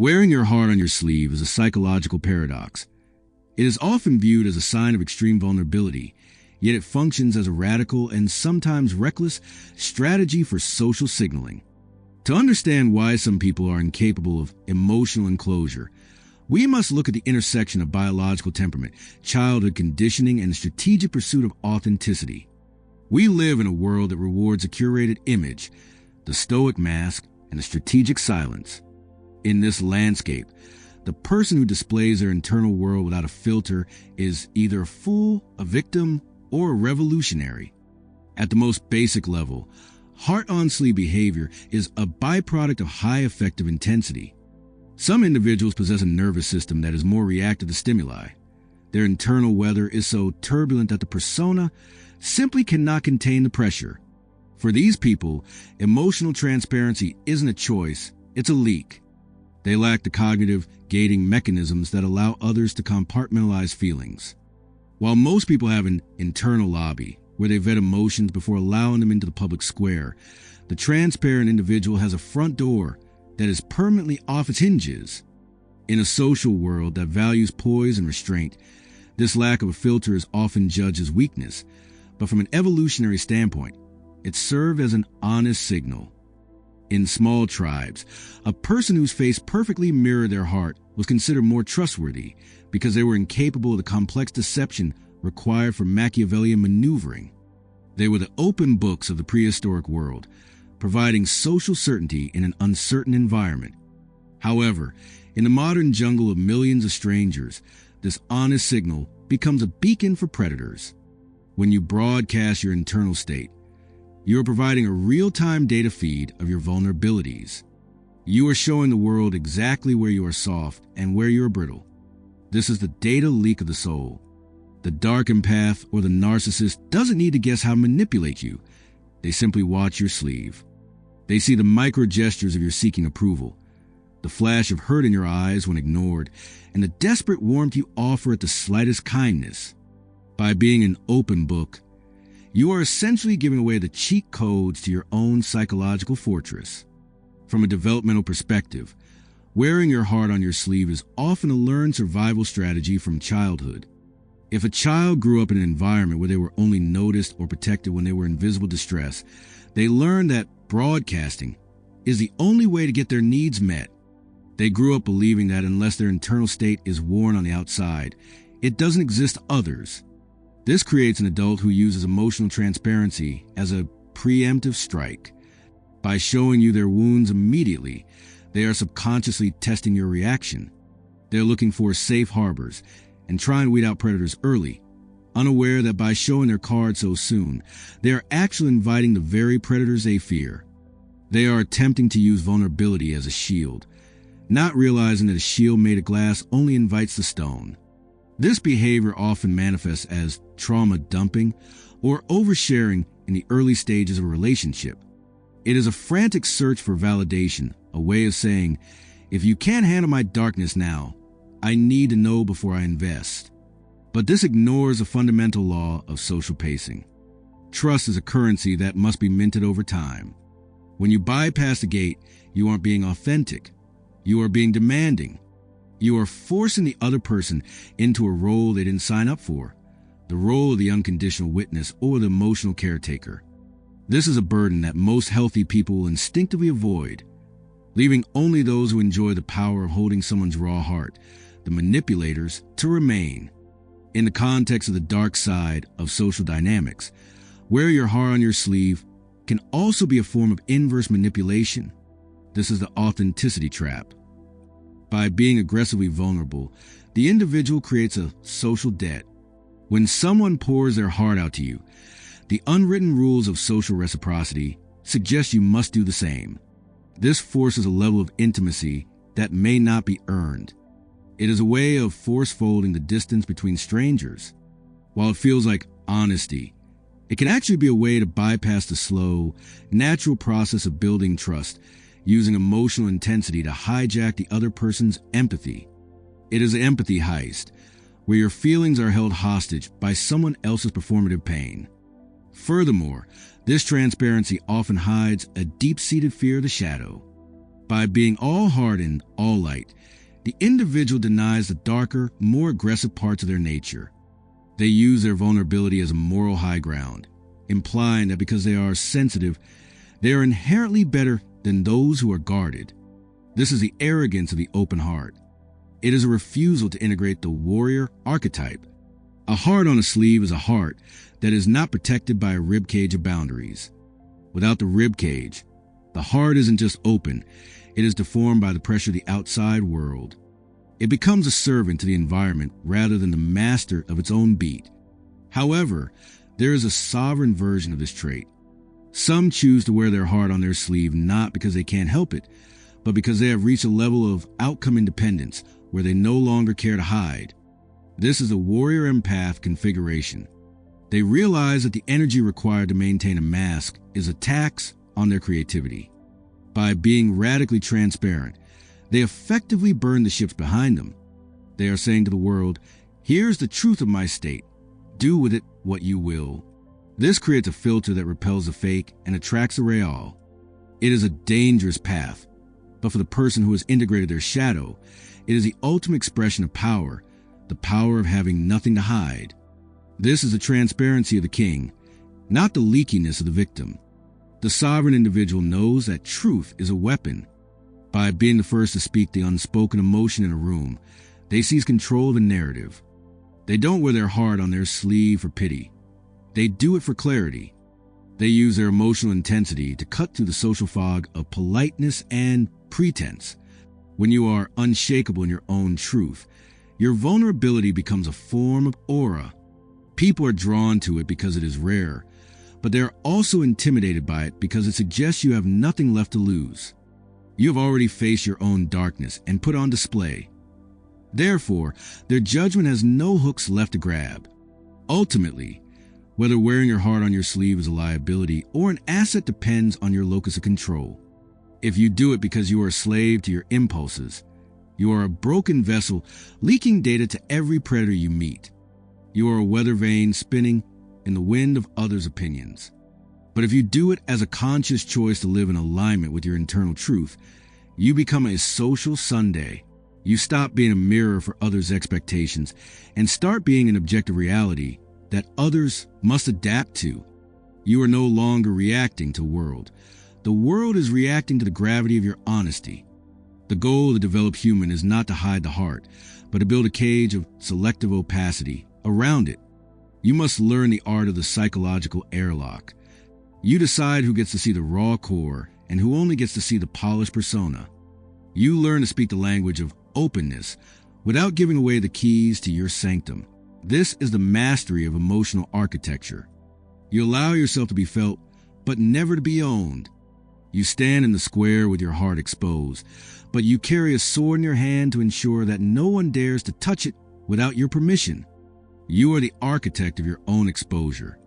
Wearing your heart on your sleeve is a psychological paradox. It is often viewed as a sign of extreme vulnerability, yet it functions as a radical and sometimes reckless strategy for social signaling. To understand why some people are incapable of emotional enclosure, we must look at the intersection of biological temperament, childhood conditioning, and the strategic pursuit of authenticity. We live in a world that rewards a curated image, the stoic mask, and the strategic silence. In this landscape, the person who displays their internal world without a filter is either a fool, a victim, or a revolutionary. At the most basic level, heart-on-sleeve behavior is a byproduct of high affective intensity. Some individuals possess a nervous system that is more reactive to stimuli. Their internal weather is so turbulent that the persona simply cannot contain the pressure. For these people, emotional transparency isn't a choice, it's a leak. They lack the cognitive gating mechanisms that allow others to compartmentalize feelings. While most people have an internal lobby, where they vet emotions before allowing them into the public square, the transparent individual has a front door that is permanently off its hinges. In a social world that values poise and restraint, this lack of a filter is often judged as weakness, but from an evolutionary standpoint, it served as an honest signal. In small tribes, a person whose face perfectly mirrored their heart was considered more trustworthy because they were incapable of the complex deception required for Machiavellian maneuvering. They were the open books of the prehistoric world, providing social certainty in an uncertain environment. However, in the modern jungle of millions of strangers, this honest signal becomes a beacon for predators. When you broadcast your internal state, you are providing a real-time data feed of your vulnerabilities. You are showing the world exactly where you are soft and where you are brittle. This is the data leak of the soul. The dark empath or the narcissist doesn't need to guess how to manipulate you. They simply watch your sleeve. They see the micro gestures of your seeking approval, the flash of hurt in your eyes when ignored, and the desperate warmth you offer at the slightest kindness. By being an open book, you are essentially giving away the cheat codes to your own psychological fortress. From a developmental perspective, wearing your heart on your sleeve is often a learned survival strategy from childhood. If a child grew up in an environment where they were only noticed or protected when they were in visible distress, they learned that broadcasting is the only way to get their needs met. They grew up believing that unless their internal state is worn on the outside, it doesn't exist to others. This creates an adult who uses emotional transparency as a preemptive strike. By showing you their wounds immediately, they are subconsciously testing your reaction. They're looking for safe harbors and trying to weed out predators early, unaware that by showing their cards so soon, they are actually inviting the very predators they fear. They are attempting to use vulnerability as a shield, not realizing that a shield made of glass only invites the stone. This behavior often manifests as trauma dumping or oversharing in the early stages of a relationship. It is a frantic search for validation, a way of saying, if you can't handle my darkness now, I need to know before I invest. But this ignores a fundamental law of social pacing. Trust is a currency that must be minted over time. When you bypass the gate, you aren't being authentic. You are being demanding. You are forcing the other person into a role they didn't sign up for, the role of the unconditional witness or the emotional caretaker. This is a burden that most healthy people will instinctively avoid, leaving only those who enjoy the power of holding someone's raw heart, the manipulators, to remain. In the context of the dark side of social dynamics, wear your heart on your sleeve can also be a form of inverse manipulation. This is the authenticity trap. By being aggressively vulnerable, the individual creates a social debt. When someone pours their heart out to you, the unwritten rules of social reciprocity suggest you must do the same. This forces a level of intimacy that may not be earned. It is a way of force-folding the distance between strangers. While it feels like honesty, it can actually be a way to bypass the slow, natural process of building trust, using emotional intensity to hijack the other person's empathy. It is an empathy heist, where your feelings are held hostage by someone else's performative pain. Furthermore, this transparency often hides a deep-seated fear of the shadow. By being all heart and all light, the individual denies the darker, more aggressive parts of their nature. They use their vulnerability as a moral high ground, implying that because they are sensitive, they are inherently better than those who are guarded. This is the arrogance of the open heart. It is a refusal to integrate the warrior archetype. A heart on a sleeve is a heart that is not protected by a ribcage of boundaries. Without the ribcage, the heart isn't just open, it is deformed by the pressure of the outside world. It becomes a servant to the environment rather than the master of its own beat. However, there is a sovereign version of this trait. Some choose to wear their heart on their sleeve not because they can't help it, but because they have reached a level of outcome independence where they no longer care to hide. This is a warrior empath configuration. They realize that the energy required to maintain a mask is a tax on their creativity. By being radically transparent, they effectively burn the ships behind them. They are saying to the world, here's the truth of my state. Do with it what you will. This creates a filter that repels the fake and attracts the real. It is a dangerous path, but for the person who has integrated their shadow, it is the ultimate expression of power, the power of having nothing to hide. This is the transparency of the king, not the leakiness of the victim. The sovereign individual knows that truth is a weapon. By being the first to speak the unspoken emotion in a room, they seize control of the narrative. They don't wear their heart on their sleeve for pity. They do it for clarity. They use their emotional intensity to cut through the social fog of politeness and pretense. When you are unshakable in your own truth, your vulnerability becomes a form of aura. People are drawn to it because it is rare, but they are also intimidated by it because it suggests you have nothing left to lose. You have already faced your own darkness and put on display. Therefore, their judgment has no hooks left to grab. Ultimately, whether wearing your heart on your sleeve is a liability or an asset depends on your locus of control. If you do it because you are a slave to your impulses, you are a broken vessel leaking data to every predator you meet. You are a weather vane spinning in the wind of others' opinions. But if you do it as a conscious choice to live in alignment with your internal truth, you become a social Sunday. You stop being a mirror for others' expectations and start being an objective reality that others must adapt to. You are no longer reacting to the world. The world is reacting to the gravity of your honesty. The goal of the developed human is not to hide the heart, but to build a cage of selective opacity around it. You must learn the art of the psychological airlock. You decide who gets to see the raw core and who only gets to see the polished persona. You learn to speak the language of openness without giving away the keys to your sanctum. This is the mastery of emotional architecture. You allow yourself to be felt, but never to be owned. You stand in the square with your heart exposed, but you carry a sword in your hand to ensure that no one dares to touch it without your permission. You are the architect of your own exposure.